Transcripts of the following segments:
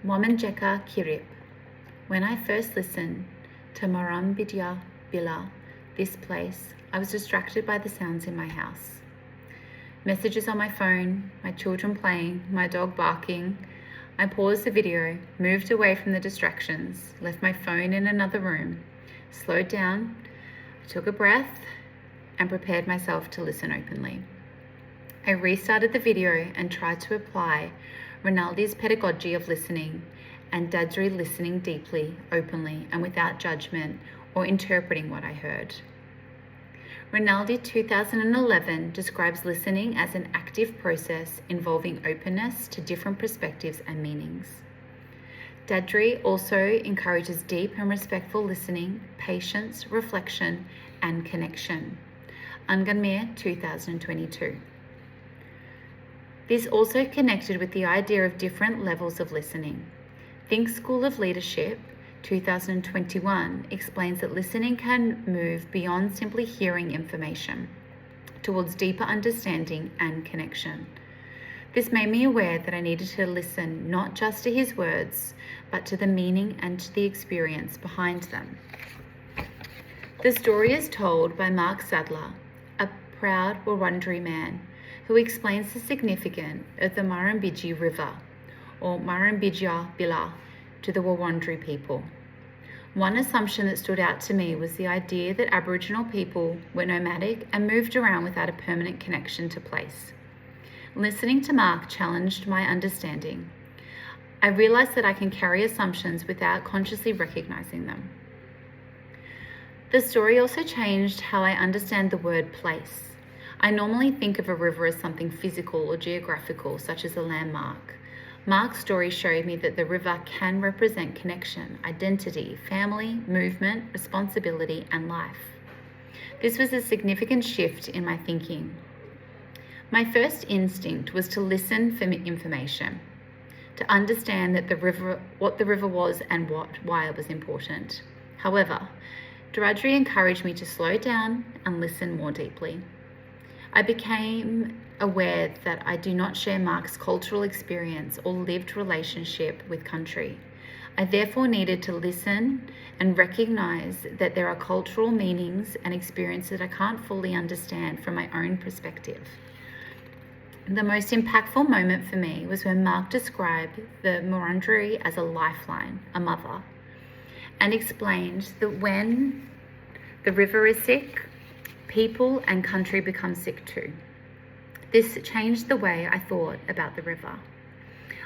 Wominjeka Kirip. When I first listened to Marambidya Bila, this place, I was distracted by the sounds in my house. Messages on my phone, my children playing, my dog barking. I paused the video, moved away from the distractions, left my phone in another room, slowed down, took a breath, and prepared myself to listen openly. I restarted the video and tried to apply Rinaldi's pedagogy of listening and Dadri listening deeply, openly, and without judgment or interpreting what I heard. Rinaldi 2011 describes listening as an active process involving openness to different perspectives and meanings. Dadri also encourages deep and respectful listening, patience, reflection, and connection. Anganmir 2022. This also connected with the idea of different levels of listening. Think School of Leadership 2021 explains that listening can move beyond simply hearing information towards deeper understanding and connection. This made me aware that I needed to listen not just to his words, but to the meaning and to the experience behind them. The story is told by Mark Sadler, a proud Wurundjeri man who explains the significance of the Murrumbidgee River, or Murrumbidgee Bila, to the Wurundjeri people. One assumption that stood out to me was the idea that Aboriginal people were nomadic and moved around without a permanent connection to place. Listening to Mark challenged my understanding. I realised that I can carry assumptions without consciously recognising them. The story also changed how I understand the word place. I normally think of a river as something physical or geographical, such as a landmark. Mark's story showed me that the river can represent connection, identity, family, movement, responsibility, and life. This was a significant shift in my thinking. My first instinct was to listen for information, to understand that what the river was and why it was important. However, Dadri encouraged me to slow down and listen more deeply. I became aware that I do not share Mark's cultural experience or lived relationship with country. I therefore needed to listen and recognise that there are cultural meanings and experiences I can't fully understand from my own perspective. The most impactful moment for me was when Mark described the Wurundjeri as a lifeline, a mother, and explained that when the river is sick, people and country become sick too. This changed the way I thought about the river.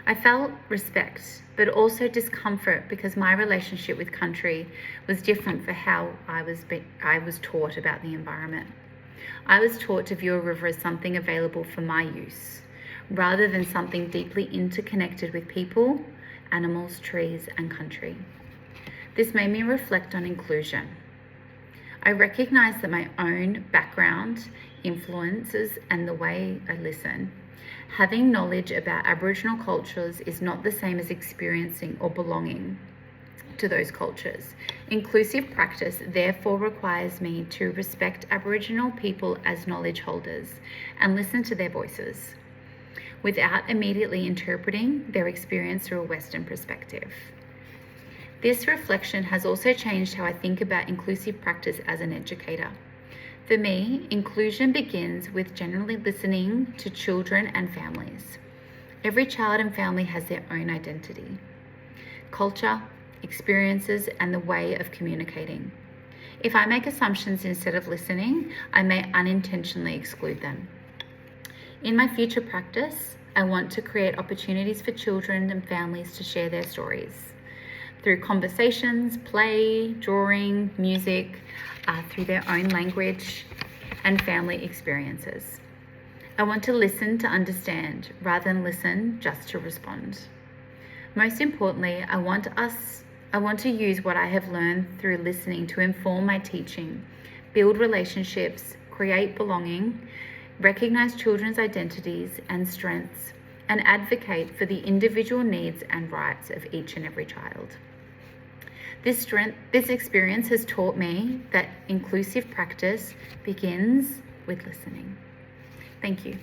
I felt respect, but also discomfort because my relationship with country was different for how I was taught about the environment. I was taught to view a river as something available for my use, rather than something deeply interconnected with people, animals, trees, and country. This made me reflect on inclusion. I recognise that my own background influences and the way I listen. Having knowledge about Aboriginal cultures is not the same as experiencing or belonging to those cultures. Inclusive practice therefore requires me to respect Aboriginal people as knowledge holders and listen to their voices, without immediately interpreting their experience through a Western perspective. This reflection has also changed how I think about inclusive practice as an educator. For me, inclusion begins with generally listening to children and families. Every child and family has their own identity, culture, experiences, and the way of communicating. If I make assumptions instead of listening, I may unintentionally exclude them. In my future practice, I want to create opportunities for children and families to share their stories through conversations, play, drawing, music, through their own language and family experiences. I want to listen to understand rather than listen just to respond. Most importantly, I want to use what I have learned through listening to inform my teaching, build relationships, create belonging, recognize children's identities and strengths, and advocate for the individual needs and rights of each and every child. This experience has taught me that inclusive practice begins with listening. Thank you.